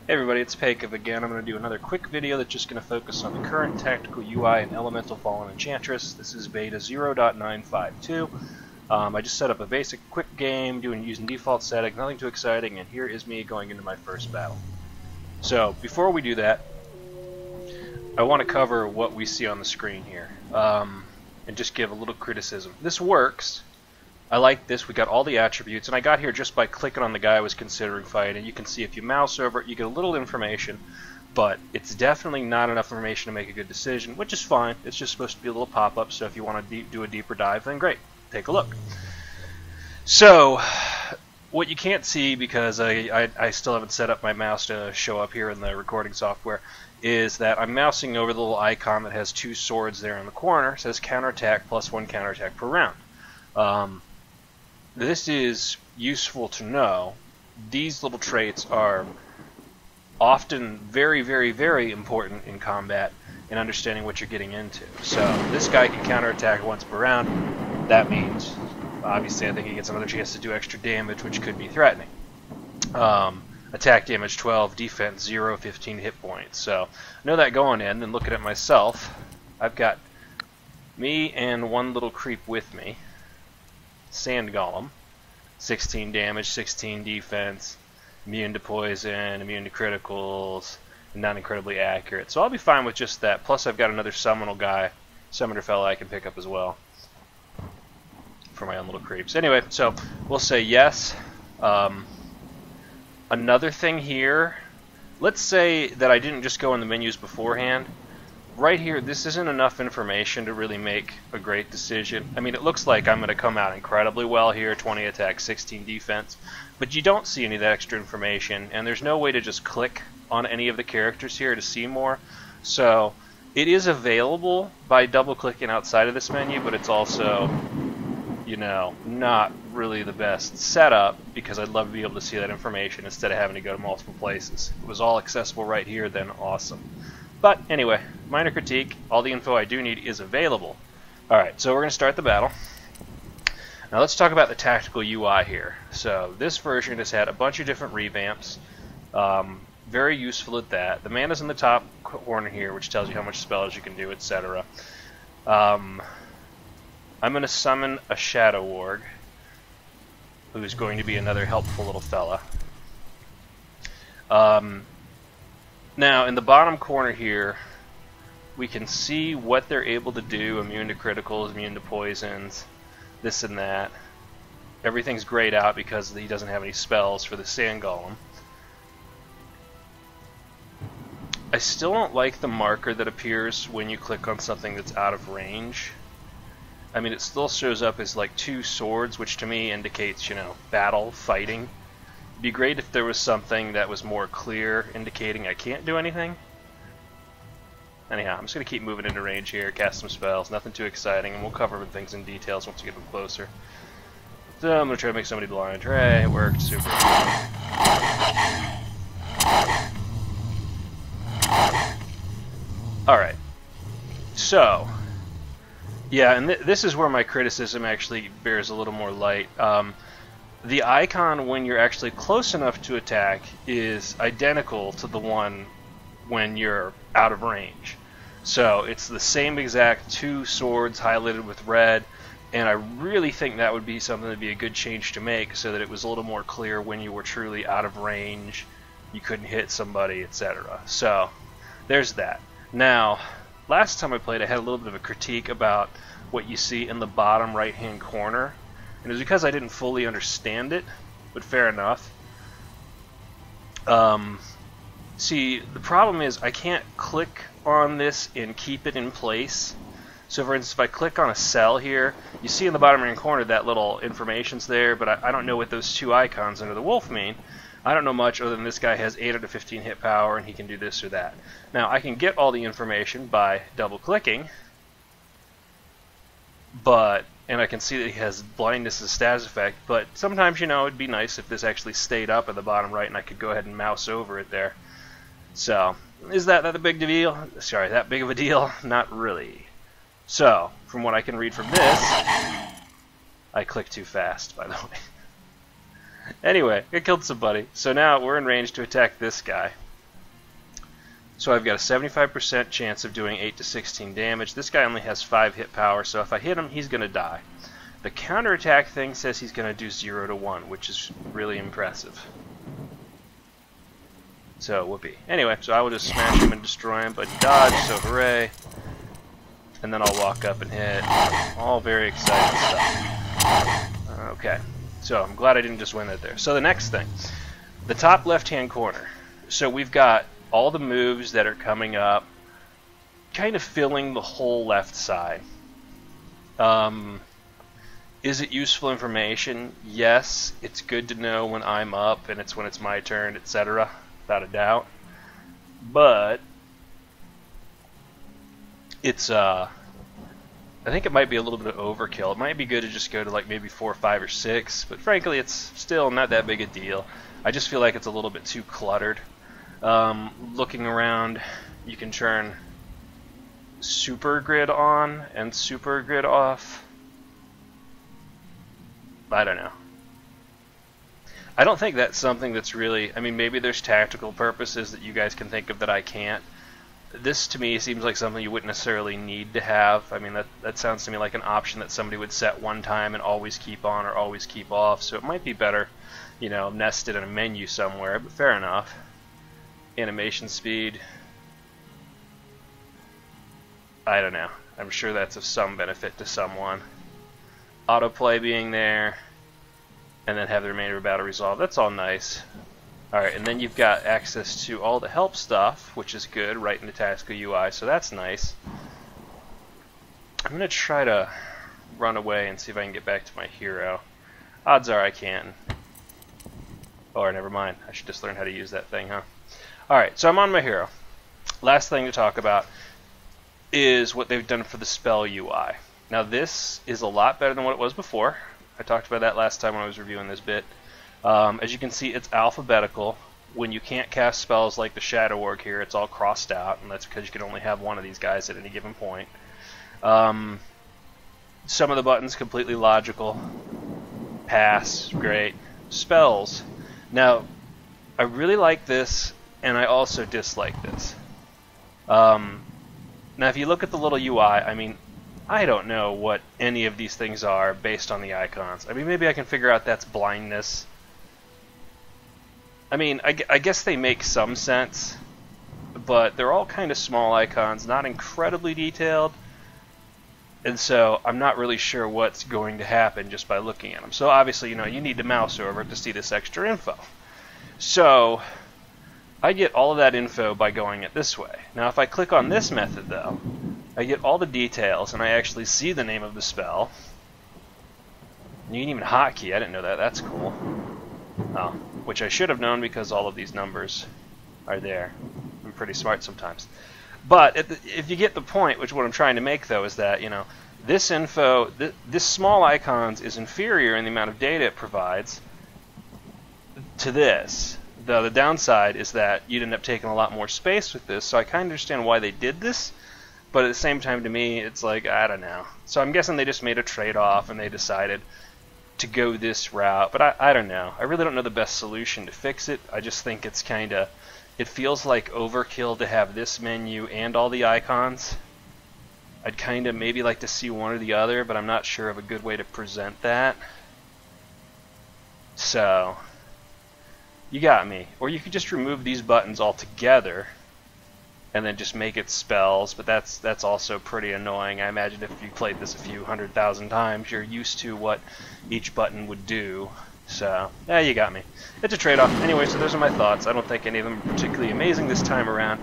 Hey everybody, it's Pakev again. I'm going to do another quick video that's just going to focus on the current tactical UI in Elemental Fallen Enchantress. This is beta 0.952. I just set up a basic quick game using default settings, nothing too exciting, and here is me going into my first battle. So before we do that, I want to cover what we see on the screen here and just give a little criticism. This works. I like this. We got all the attributes, and I got here just by clicking on the guy I was considering fighting. You can see if you mouse over it, you get a little information, but it's definitely not enough information to make a good decision, which is fine. It's just supposed to be a little pop-up, so if you want to do a deeper dive, then great. Take a look. So, what you can't see, because I still haven't set up my mouse to show up here in the recording software, is that I'm mousing over the little icon that has two swords there in the corner. It says counterattack plus 1 counterattack per round. This is useful to know. These little traits are often very, very, very important in combat and understanding what you're getting into. So this guy can counterattack once per round. That means, obviously, I think he gets another chance to do extra damage, which could be threatening. Attack damage 12, defense 0, 15 hit points. So I know that going in, and looking at myself, I've got me and one little creep with me. Sand Golem, 16 damage, 16 defense, immune to poison, immune to criticals, and not incredibly accurate. So I'll be fine with just that. Plus I've got another summoner fella I can pick up as well for my own little creeps. Anyway, so we'll say yes. Another thing here, let's say that I didn't just go in the menus beforehand. Right here, this isn't enough information to really make a great decision. I mean, it looks like I'm going to come out incredibly well here, 20 attack, 16 defense, but you don't see any of that extra information, and there's no way to just click on any of the characters here to see more. So it is available by double-clicking outside of this menu, but it's also, you know, not really the best setup, because I'd love to be able to see that information instead of having to go to multiple places. If it was all accessible right here, then awesome. But anyway, minor critique, all the info I do need is available. Alright, so we're going to start the battle. Now let's talk about the tactical UI here. So this version has had a bunch of different revamps. Very useful at that. The mana's in the top corner here, which tells you how much spells you can do, etc. I'm going to summon a Shadow Warg, who's going to be another helpful little fella. Now, in the bottom corner here, we can see what they're able to do, immune to criticals, immune to poisons, this and that. Everything's grayed out because he doesn't have any spells for the Sand Golem. I still don't like the marker that appears when you click on something that's out of range. I mean, it still shows up as like two swords, which to me indicates, you know, battle, fighting. It'd be great if there was something that was more clear, indicating I can't do anything. Anyhow, I'm just going to keep moving into range here, cast some spells, nothing too exciting, and we'll cover things in details once we get them closer. So I'm going to try to make somebody blind. Hooray, it worked, super. Alright, so, yeah, and this is where my criticism actually bears a little more light. The icon when you're actually close enough to attack is identical to the one when you're out of range. So it's the same exact two swords highlighted with red, and I really think that would be something that would be a good change to make so that it was a little more clear when you were truly out of range, you couldn't hit somebody, etc. So there's that. Now, last time I played I had a little bit of a critique about what you see in the bottom right hand corner. And it was because I didn't fully understand it, but fair enough. See, the problem is I can't click on this and keep it in place. So for instance, if I click on a cell here, you see in the bottom right corner that little information's there, but I don't know what those two icons under the wolf mean. I don't know much other than this guy has 8 out of 15 hit power and he can do this or that. Now, I can get all the information by double-clicking, and I can see that he has blindness as a status effect, but sometimes, you know, it'd be nice if this actually stayed up at the bottom right and I could go ahead and mouse over it there. So, is that a big deal? Sorry, that big of a deal? Not really. So, from what I can read from this, I clicked too fast, by the way. Anyway, I killed somebody. So now we're in range to attack this guy. So I've got a 75% chance of doing 8 to 16 damage. This guy only has 5 hit power, so if I hit him, he's going to die. The counterattack thing says he's going to do 0 to 1, which is really impressive. So, whoopee. Anyway, so I will just smash him and destroy him, but dodge, so hooray. And then I'll walk up and hit. All very exciting stuff. Okay, so I'm glad I didn't just win that there. So the next thing, the top left-hand corner. So we've got all the moves that are coming up, kind of filling the whole left side. Is it useful information? Yes, it's good to know when I'm up and it's when it's my turn, etc. Without a doubt. But it's I think it might be a little bit of overkill. It might be good to just go to like maybe 4, 5, or 6, but frankly it's still not that big a deal. I just feel like it's a little bit too cluttered. Looking around, you can turn super grid on and super grid off. I don't know. I don't think that's something that's really, I mean, maybe there's tactical purposes that you guys can think of that I can't. This to me seems like something you wouldn't necessarily need to have. I mean, that sounds to me like an option that somebody would set one time and always keep on or always keep off. So it might be better, you know, nested in a menu somewhere, but fair enough. Animation speed. I don't know. I'm sure that's of some benefit to someone. Autoplay being there, and then have the remainder of battle resolved. That's all nice. Alright, and then you've got access to all the help stuff, which is good, right in the tactical UI, so that's nice. I'm going to try to run away and see if I can get back to my hero. Odds are I can. Or never mind, I should just learn how to use that thing, huh? Alright, so I'm on my hero. Last thing to talk about is what they've done for the spell UI. Now this is a lot better than what it was before. I talked about that last time when I was reviewing this bit. As you can see, it's alphabetical. When you can't cast spells like the Shadow Org here, it's all crossed out, and that's because you can only have one of these guys at any given point. Some of the buttons completely logical. Pass, great. Spells. Now, I really like this, and I also dislike this. Now, if you look at the little UI, I mean, I don't know what any of these things are based on the icons. I mean, maybe I can figure out that's blindness. I mean, I guess they make some sense, but they're all kind of small icons, not incredibly detailed, and so I'm not really sure what's going to happen just by looking at them. So obviously, you know, you need to mouse over to see this extra info. So I get all of that info by going it this way. Now, if I click on this method, though, I get all the details, and I actually see the name of the spell. You can even hotkey. I didn't know that. That's cool. Oh, which I should have known because all of these numbers are there. I'm pretty smart sometimes. But if you get the point, which what I'm trying to make, though, is that, you know, this info, this small icons is inferior in the amount of data it provides to this. The downside is that you'd end up taking a lot more space with this, so I kind of understand why they did this. But at the same time, to me, it's like, I don't know. So I'm guessing they just made a trade-off and they decided to go this route. But I don't know. I really don't know the best solution to fix it. I just think it's kind of, it feels like overkill to have this menu and all the icons. I'd kind of maybe like to see one or the other, but I'm not sure of a good way to present that. So, you got me. Or you could just remove these buttons altogether and then just make it spells, but that's also pretty annoying. I imagine if you played this a few 100,000 times, you're used to what each button would do. So, yeah, you got me. It's a trade-off. Anyway, so those are my thoughts. I don't think any of them are particularly amazing this time around,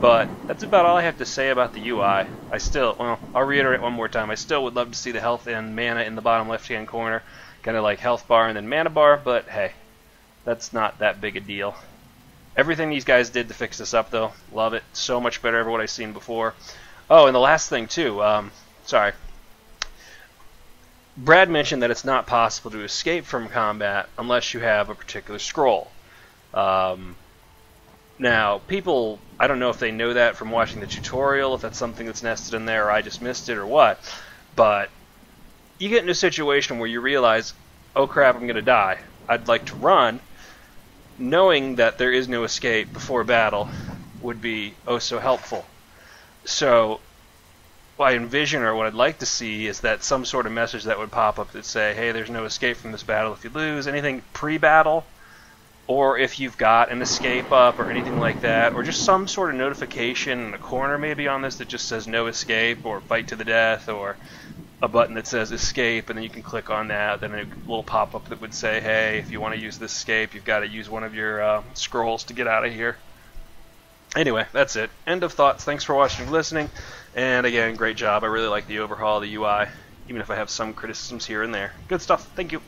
but that's about all I have to say about the UI. I still, well, I'll reiterate one more time. I still would love to see the health and mana in the bottom left-hand corner, kind of like health bar and then mana bar, but hey, that's not that big a deal. Everything these guys did to fix this up, though, love it. So much better than what I've seen before. Oh, and the last thing, too, sorry. Brad mentioned that it's not possible to escape from combat unless you have a particular scroll. Now, people, I don't know if they know that from watching the tutorial, if that's something that's nested in there, or I just missed it, or what, but you get into a situation where you realize, oh crap, I'm going to die. I'd like to run, knowing that there is no escape before battle, would be oh so helpful. So what I envision, or what I'd like to see, is that some sort of message that would pop up that say, hey, there's no escape from this battle if you lose, anything pre-battle, or if you've got an escape up or anything like that, or just some sort of notification in the corner maybe on this that just says no escape or fight to the death, or a button that says escape, and then you can click on that, then a little pop-up that would say, hey, if you want to use this escape, you've got to use one of your scrolls to get out of here. Anyway, that's it. End of thoughts. Thanks for watching and listening. And again, great job. I really like the overhaul of the UI, even if I have some criticisms here and there. Good stuff. Thank you.